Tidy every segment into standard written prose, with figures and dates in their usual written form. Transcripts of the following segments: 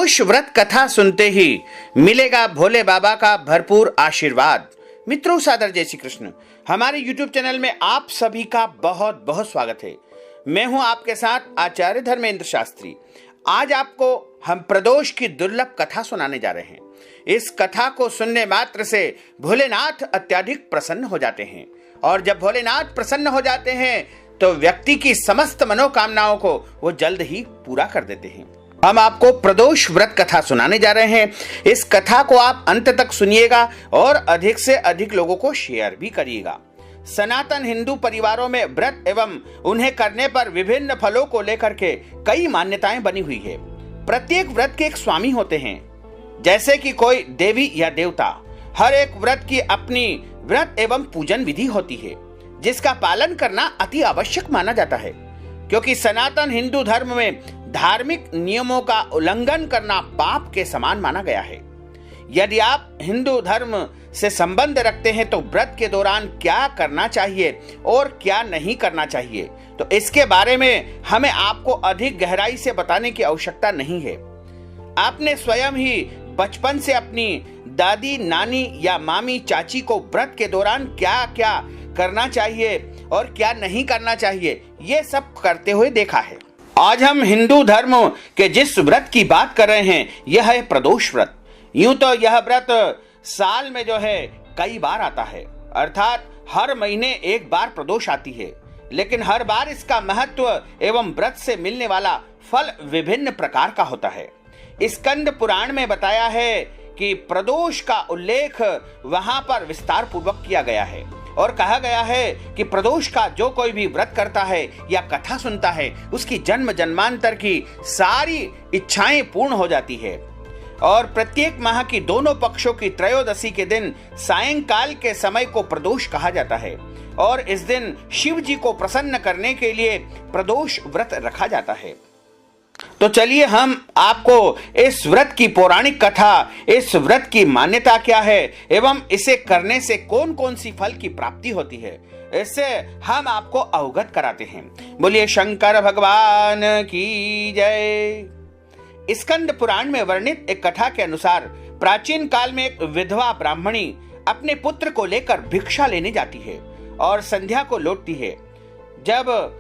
प्रदोष व्रत कथा सुनते ही मिलेगा भोले बाबा का भरपूर आशीर्वाद। मित्रों, सादर जय श्री कृष्ण। हमारे YouTube चैनल में आप सभी का बहुत बहुत स्वागत है। मैं हूं आपके साथ आचार्य धर्मेंद्र शास्त्री। आज आपको हम प्रदोष की दुर्लभ कथा सुनाने जा रहे हैं। इस कथा को सुनने मात्र से भोलेनाथ अत्यधिक प्रसन्न हो जाते हैं, और जब भोलेनाथ प्रसन्न हो जाते हैं तो व्यक्ति की समस्त मनोकामनाओं को वो जल्द ही पूरा कर देते हैं। हम आपको प्रदोष व्रत कथा सुनाने जा रहे हैं। इस कथा को आप अंत तक सुनिएगा और अधिक से अधिक लोगों को शेयर भी करिएगा। सनातन हिंदू परिवारों में व्रत एवं उन्हें करने पर विभिन्न फलों को लेकर के कई मान्यताएं बनी हुई है। प्रत्येक व्रत के एक स्वामी होते हैं, जैसे कि कोई देवी या देवता। हर एक व्रत की अपनी व्रत एवं पूजन विधि होती है, जिसका पालन करना अति आवश्यक माना जाता है, क्योंकि सनातन हिंदू धर्म में धार्मिक नियमों का उल्लंघन करना पाप के समान माना गया है। यदि आप हिंदू धर्म से संबंध रखते हैं तो व्रत के दौरान क्या करना चाहिए और क्या नहीं करना चाहिए, तो इसके बारे में हमें आपको अधिक गहराई से बताने की आवश्यकता नहीं है। आपने स्वयं ही बचपन से अपनी दादी, नानी या मामी, चाची को व्रत के दौरान क्या क्या करना चाहिए और क्या नहीं करना चाहिए, ये सब करते हुए देखा है। आज हम हिंदू धर्म के जिस व्रत की बात कर रहे हैं, यह है प्रदोष व्रत। यूं तो यह व्रत साल में कई बार आता है, अर्थात हर महीने एक बार प्रदोष आती है, लेकिन हर बार इसका महत्व एवं व्रत से मिलने वाला फल विभिन्न प्रकार का होता है। स्कंद पुराण में बताया है कि प्रदोष का उल्लेख वहां पर विस्तार पूर्वक किया गया है और कहा गया है कि प्रदोष का जो कोई भी व्रत करता है या कथा सुनता है, उसकी जन्म जन्मांतर की सारी इच्छाएं पूर्ण हो जाती है। और प्रत्येक माह की दोनों पक्षों की त्रयोदशी के दिन सायंकाल के समय को प्रदोष कहा जाता है, और इस दिन शिव जी को प्रसन्न करने के लिए प्रदोष व्रत रखा जाता है। तो चलिए हम आपको इस व्रत की पौराणिक कथा, इस व्रत की मान्यता क्या है एवं इसे करने से कौन कौन सी फल की प्राप्ति होती है, इससे हम आपको अवगत कराते हैं। बोलिए शंकर भगवान की जय। स्कंद पुराण में वर्णित एक कथा के अनुसार प्राचीन काल में एक विधवा ब्राह्मणी अपने पुत्र को लेकर भिक्षा लेने जाती है और संध्या को लौटती है। जब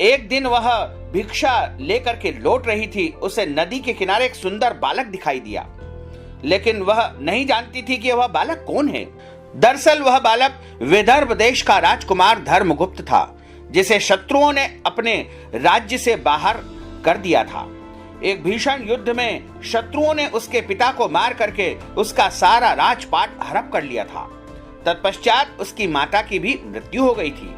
एक दिन वह भिक्षा लेकर के लौट रही थी, उसे नदी के किनारे एक सुंदर बालक दिखाई दिया, लेकिन वह नहीं जानती थी कि वह बालक कौन है। दरअसल वह बालक विदर्भ देश का राजकुमार धर्मगुप्त था, जिसे शत्रुओं ने अपने राज्य से बाहर कर दिया था। एक भीषण युद्ध में शत्रुओं ने उसके पिता को मार करके उसका सारा राजपाट हड़प कर लिया था। तत्पश्चात उसकी माता की भी मृत्यु हो गई थी।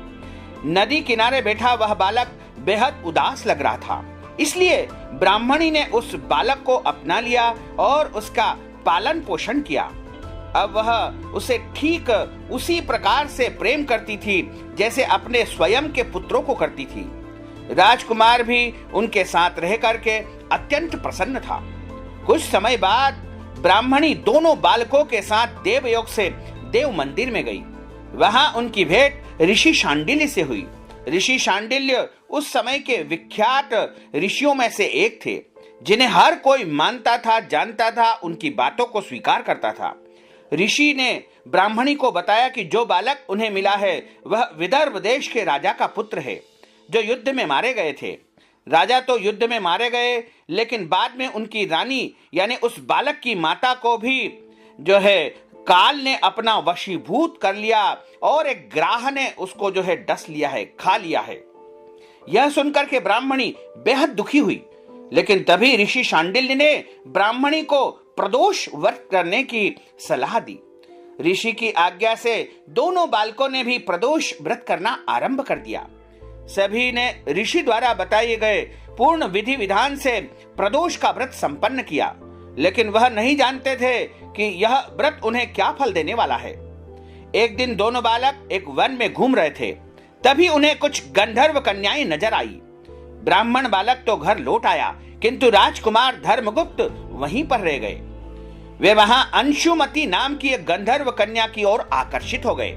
नदी किनारे बैठा वह बालक बेहद उदास लग रहा था, इसलिए ब्राह्मणी ने उस बालक को अपना लिया और उसका पालन पोषण किया। अब वह उसे ठीक उसी प्रकार से प्रेम करती थी जैसे अपने स्वयं के पुत्रों को करती थी। राजकुमार भी उनके साथ रह करके अत्यंत प्रसन्न था। कुछ समय बाद ब्राह्मणी दोनों बालकों के साथ देवयोग से देव मंदिर में गई। वहां उनकी भेंट ऋषि शांडिल्य से हुई। ऋषि शांडिल्य उस समय के विख्यात ऋषियों में से एक थे, जिन्हें हर कोई मानता था, जानता था, उनकी बातों को स्वीकार करता था। ऋषि ने ब्राह्मणी को बताया कि जो बालक उन्हें मिला है वह विदर्भ देश के राजा का पुत्र है, जो युद्ध में मारे गए थे। राजा तो युद्ध में मारे गए, लेकिन बाद में उनकी रानी यानी उस बालक की माता को भी काल ने अपना वशीभूत कर लिया और एक ग्राह ने उसको डस लिया है, खा लिया है। यह सुनकर के ब्राह्मणी बेहद दुखी हुई, लेकिन तभी ऋषि शांडिल्य ने ब्राह्मणी को प्रदोष व्रत करने की सलाह दी। ऋषि की आज्ञा से दोनों बालकों ने भी प्रदोष व्रत करना आरंभ कर दिया। सभी ने ऋषि द्वारा बताए गए पूर्ण विधि विधान से प्रदोष का व्रत संपन्न किया, लेकिन वह नहीं जानते थे कि यह व्रत उन्हें क्या फल देने वाला है। एक दिन दोनों बालक एक वन में घूम रहे थे, तभी उन्हें कुछ गंधर्व कन्याएं नजर आई। ब्राह्मण बालक तो घर लौट आया, किंतु राजकुमार धर्मगुप्त वहीं पर रह गए। वे वहां अंशुमती नाम की एक गंधर्व कन्या की ओर आकर्षित हो गए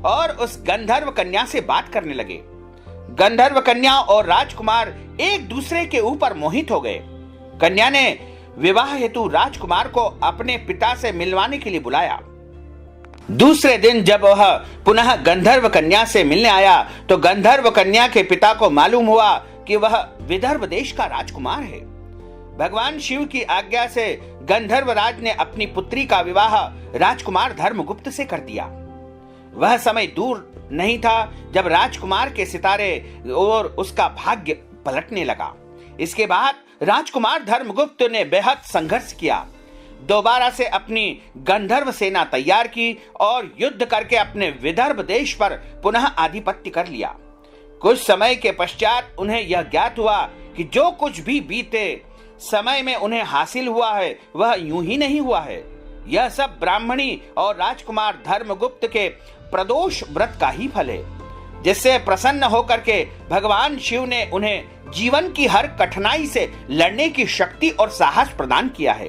और उस गंधर्व कन्या से बात करने लगे। गंधर्व कन्या और राजकुमार एक दूसरे के ऊपर मोहित हो गए। कन्या ने विवाह हेतु राजकुमार को अपने पिता से मिलवाने के लिए बुलाया। दूसरे दिन जब वह पुनः गंधर्व कन्या से मिलने आया तो गंधर्व कन्या के पिता को मालूम हुआ कि वह विदर्भ देश का राजकुमार है। भगवान शिव की आज्ञा से गंधर्वराज ने अपनी पुत्री का विवाह राजकुमार धर्मगुप्त से कर दिया। वह समय दूर नहीं था जब राजकुमार के सितारे और उसका भाग्य पलटने लगा। इसके बाद राजकुमार धर्मगुप्त ने बेहद संघर्ष किया, दोबारा से अपनी गंधर्व सेना तैयार की और युद्ध करके अपने विदर्भ देश पर पुनः आधिपत्य कर लिया। कुछ समय के पश्चात उन्हें यह ज्ञात हुआ कि जो कुछ भी बीते समय में उन्हें हासिल हुआ है वह यूं ही नहीं हुआ है। यह सब ब्राह्मणी और राजकुमार धर्मगुप्त के प्रदोष व्रत का ही फल है, जिससे प्रसन्न होकर के भगवान शिव ने उन्हें जीवन की हर कठिनाई से लड़ने की शक्ति और साहस प्रदान किया है।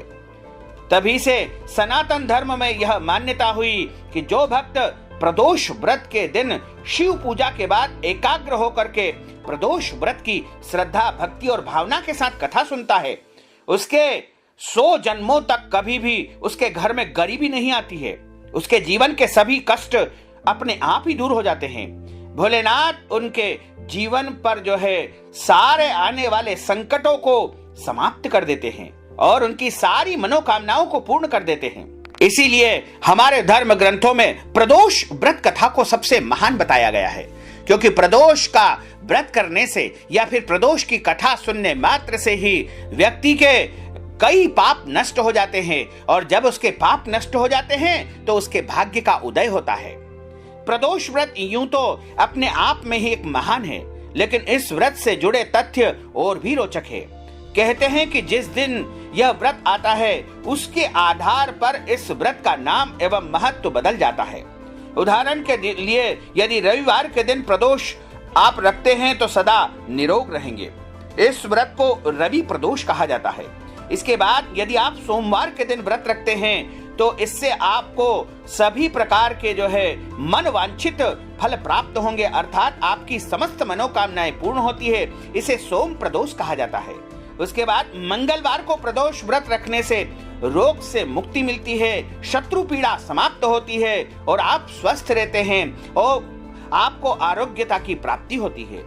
तभी से सनातन धर्म में यह मान्यता हुई कि जो भक्त प्रदोष व्रत के दिन शिव पूजा के बाद एकाग्र होकर के प्रदोष व्रत की श्रद्धा, भक्ति और भावना के साथ कथा सुनता है, उसके 100 जन्मों तक कभी भी उसके घर में गरीबी नहीं आती है। उसके जीवन के सभी कष्ट अपने आप ही दूर हो जाते हैं। भोलेनाथ उनके जीवन पर जो है सारे आने वाले संकटों को समाप्त कर देते हैं और उनकी सारी मनोकामनाओं को पूर्ण कर देते हैं। इसीलिए हमारे धर्म ग्रंथों में प्रदोष व्रत कथा को सबसे महान बताया गया है, क्योंकि प्रदोष का व्रत करने से या फिर प्रदोष की कथा सुनने मात्र से ही व्यक्ति के कई पाप नष्ट हो जाते हैं और जब उसके पाप नष्ट हो जाते हैं तो उसके भाग्य का उदय होता है। प्रदोष व्रत यूं तो अपने आप में ही एक महान है, लेकिन इस व्रत से जुड़े तथ्य और भी रोचक है। कहते हैं कि जिस दिन यह व्रत आता है उसके आधार पर इस व्रत का नाम एवं महत्व बदल जाता है। उदाहरण के लिए यदि रविवार के दिन प्रदोष आप रखते हैं तो सदा निरोग रहेंगे। इस व्रत को रवि प्रदोष कहा जाता है। इसके बाद यदि आप सोमवार के दिन व्रत रखते हैं तो इससे आपको सभी प्रकार के जो है मन वांछित फल प्राप्त होंगे, अर्थात आपकी समस्त मनोकामनाएं पूर्ण होती है। इसे सोम प्रदोष कहा जाता है। उसके बाद मंगलवार को प्रदोष व्रत रखने से रोग से मुक्ति मिलती है, शत्रु पीड़ा समाप्त होती है और आप स्वस्थ रहते हैं और आपको आरोग्यता की प्राप्ति होती है।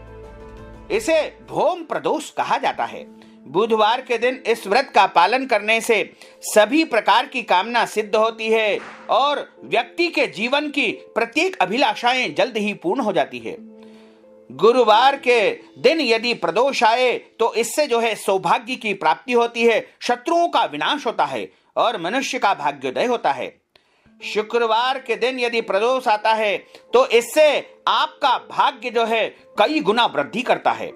इसे भौम प्रदोष कहा जाता है। बुधवार के दिन इस व्रत का पालन करने से सभी प्रकार की कामना सिद्ध होती है और व्यक्ति के जीवन की प्रत्येक अभिलाषाएं जल्द ही पूर्ण हो जाती है। गुरुवार के दिन यदि प्रदोष आए तो इससे जो है सौभाग्य की प्राप्ति होती है, शत्रुओं का विनाश होता है और मनुष्य का भाग्योदय होता है। शुक्रवार के दिन यदि प्रदोष आता है तो इससे आपका भाग्य जो है कई गुना वृद्धि करता है।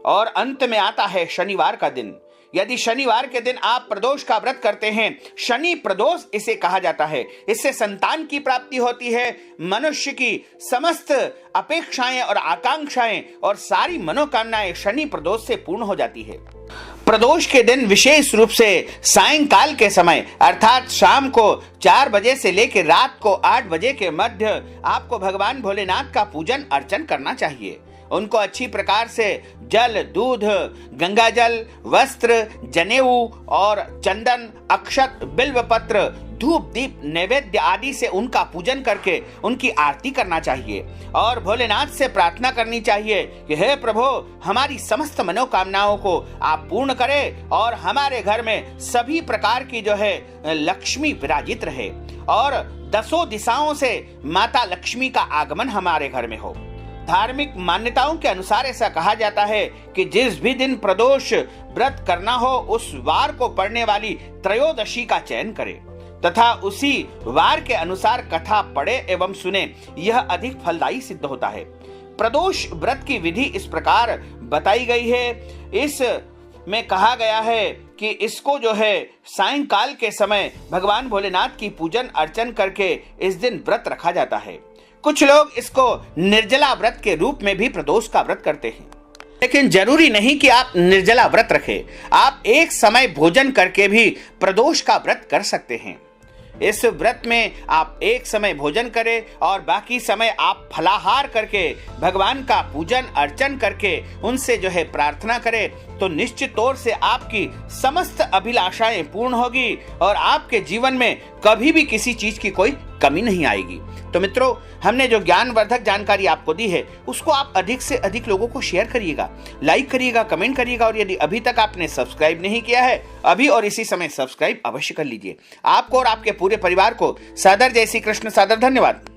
और अंत में आता है शनिवार का दिन। यदि शनिवार के दिन आप प्रदोष का व्रत करते हैं, शनि प्रदोष इसे कहा जाता है, इससे संतान की प्राप्ति होती है। मनुष्य की समस्त अपेक्षाएं और आकांक्षाएं और सारी मनोकामनाएं शनि प्रदोष से पूर्ण हो जाती है। प्रदोष के दिन विशेष रूप से सायंकाल के समय अर्थात शाम को 4 बजे से लेकर रात को 8 बजे के मध्य आपको भगवान भोलेनाथ का पूजन अर्चन करना चाहिए। उनको अच्छी प्रकार से जल, दूध, गंगा जल, वस्त्र, जनेऊ और चंदन, अक्षत, बिल्व पत्र, धूप, दीप, नैवेद्य आदि से उनका पूजन करके उनकी आरती करना चाहिए और भोलेनाथ से प्रार्थना करनी चाहिए कि हे प्रभु, हमारी समस्त मनोकामनाओं को आप पूर्ण करें और हमारे घर में सभी प्रकार की जो है लक्ष्मी विराजित रहे और 10 दिशाओं से माता लक्ष्मी का आगमन हमारे घर में हो। धार्मिक मान्यताओं के अनुसार ऐसा कहा जाता है कि जिस भी दिन प्रदोष व्रत करना हो उस वार को पड़ने वाली त्रयोदशी का चयन करें तथा उसी वार के अनुसार कथा पढ़े एवं सुने, यह अधिक फलदायी सिद्ध होता है। प्रदोष व्रत की विधि इस प्रकार बताई गई है। इस में कहा गया है कि इसको जो है सायंकाल के समय भगवान भोलेनाथ की पूजन अर्चन करके इस दिन व्रत रखा जाता है। कुछ लोग इसको निर्जला व्रत के रूप में भी प्रदोष का व्रत करते हैं, लेकिन जरूरी नहीं कि आप निर्जला व्रत रखें। आप एक समय भोजन करके भी प्रदोष का व्रत कर सकते हैं। इस व्रत में आप एक समय भोजन करें और बाकी समय आप फलाहार करके भगवान का पूजन अर्चन करके उनसे जो है प्रार्थना करें, तो निश्चित तौर से आपकी समस्त अभिलाषाएं पूर्ण होगी और आपके जीवन में कभी भी किसी चीज की कोई कमी नहीं आएगी। तो मित्रों, हमने जो ज्ञानवर्धक जानकारी आपको दी है उसको आप अधिक से अधिक लोगों को शेयर करिएगा, लाइक करिएगा, कमेंट करिएगा और यदि अभी तक आपने सब्सक्राइब नहीं किया है अभी और इसी समय सब्सक्राइब अवश्य कर लीजिए। आपको और आपके पूरे परिवार को सादर जय श्री कृष्ण, सादर धन्यवाद।